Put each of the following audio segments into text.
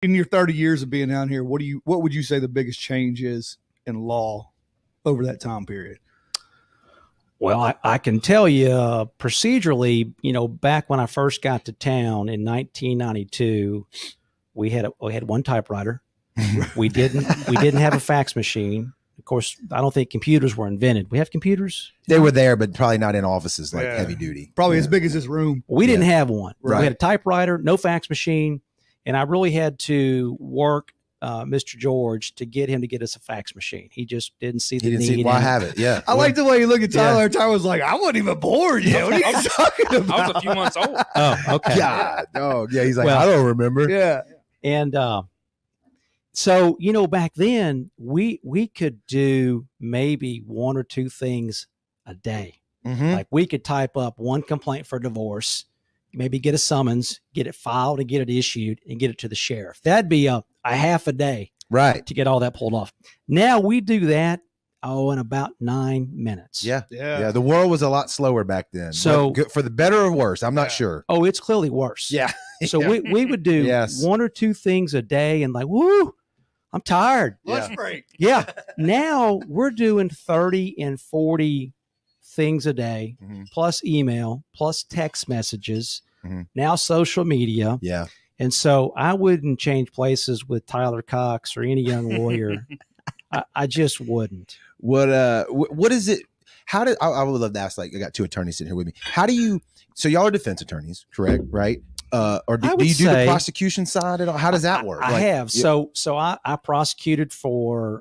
In your 30 years of being down here, what would you say the biggest change is in law over that time period? Well, I can tell you procedurally, back when I first got to town in 1992, we had one typewriter. We didn't have a fax machine. Of course, I don't think computers were invented. We have computers. They were there, but probably not in offices like heavy duty. Probably as big as this room. We didn't have one. Right. We had a typewriter, no fax machine, and I really had to work Mr. George to get him to get us a fax machine. He just didn't see the need. Why have it? Yeah. I like the way you look at Tyler. Tyler was like, I wasn't even born yet. What are you talking about? I was a few months old. Oh, okay. God. Oh, yeah. He's like, I don't remember. Yeah. And so, back then we could do maybe one or two things a day. Mm-hmm. Like we could type up one complaint for divorce, maybe get a summons, get it filed and get it issued and get it to the sheriff. That'd be a half a day Right. to get all that pulled off. Now we do that, in about 9 minutes. Yeah. Yeah. Yeah. The world was a lot slower back then. So- But for the better or worse, I'm not sure. Oh, it's clearly worse. Yeah. So we would do Yes. one or two things a day and like, woo, I'm tired. Lunch break. Yeah. Now we're doing 30 and 40 things a day, Mhm. plus email, plus text messages, Mhm. now social media. Yeah. And so I wouldn't change places with Tyler Cox or any young lawyer. I just wouldn't. What is it? How did I would love to ask, like, I got two attorneys sitting here with me. How do you, so y'all are defense attorneys, correct? Right. Or do you do the prosecution side at all? How does that work? I have. So I prosecuted for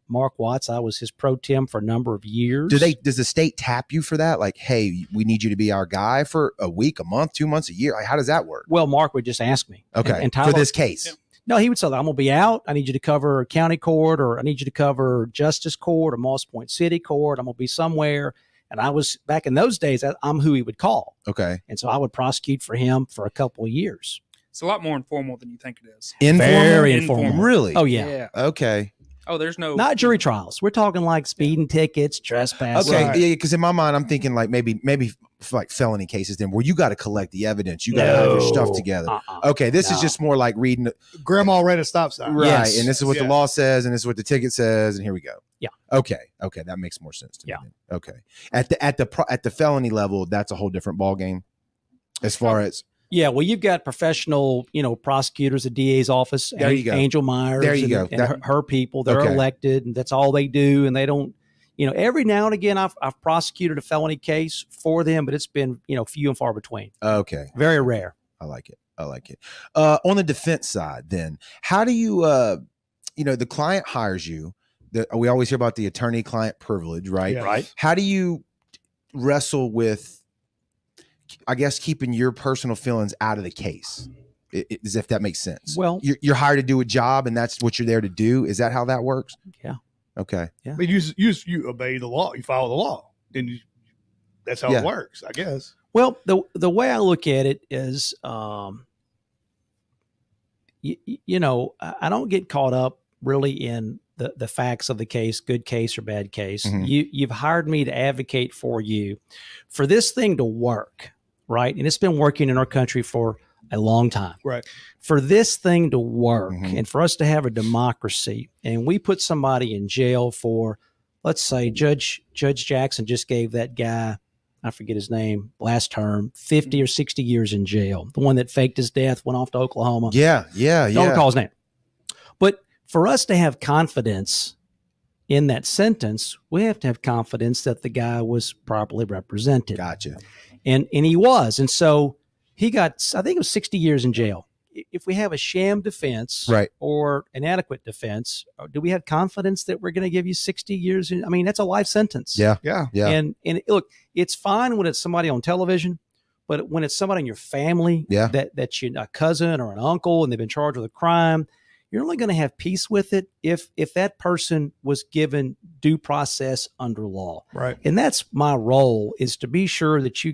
Mark Watts. I was his pro tem for a number of years. Does the state tap you for that? Like, hey, we need you to be our guy for a week, a month, 2 months, a year. Like, how does that work? Well, Mark would just ask me. Okay. And Tyler, for this case. No, he would say, I'm going to be out. I need you to cover county court, or I need you to cover justice court or Moss Point City court. I'm going to be somewhere. And I was, back in those days, I'm who he would call. Okay. And so I would prosecute for him for a couple of years. It's a lot more informal than you think it is. Very informal. Really? Oh, yeah. Okay. Oh, there's no. Not jury trials. We're talking like speeding tickets, trespass. Okay. Right. Yeah. Because in my mind, I'm thinking like maybe like felony cases then where you got to collect the evidence. You got to have your stuff together. Okay. This is just more like reading. Grandma ran a stop sign. Right. Yes. And this is what the law says. And this is what the ticket says. And here we go. Yeah. Okay. Okay. That makes more sense to me. Yeah. Then. Okay. At the felony level, that's a whole different ball game as far as. Yeah, well, you've got professional, prosecutors, the DA's office, There you go. Angel Myers, There you go. and her people. They're Okay. elected, and that's all they do. And they don't, every now and again, I've prosecuted a felony case for them, but it's been, few and far between. Okay. Very rare. I like it. On the defense side, then, how do you, the client hires you. We always hear about the attorney-client privilege, right? Yeah. Right. How do you wrestle with, I guess, keeping your personal feelings out of the case, as if that makes sense? Well, you're hired to do a job, and that's what you're there to do. Is that how that works? Yeah. Okay. Yeah. But you obey the law. You follow the law. Then that's how Yeah. it works, I guess. well, the way I look at it is, I don't get caught up really in the facts of the case, good case or bad case. Mhm. You've hired me to advocate for you for this thing to work, right? And it's been working in our country for a long time. Right. For this thing to work Mhm. and for us to have a democracy, and we put somebody in jail for, let's say, Judge Jackson just gave that guy, I forget his name, last term, 50 or 60 years in jail. The one that faked his death, went off to Oklahoma. Yeah. Don't recall his name. But for us to have confidence in that sentence, we have to have confidence that the guy was properly represented. Gotcha. And he was. And so he got, I think it was 60 years in jail. If we have a sham defense Right. or inadequate defense, do we have confidence that we're going to give you 60 years? I mean, that's a life sentence. Yeah. Yeah. Yeah. And look, it's fine when it's somebody on television, but when it's somebody in your family, Yeah. that's a cousin or an uncle, and they've been charged with a crime, you're only going to have peace with it if that person was given due process under law. Right. And that's my role, is to be sure that you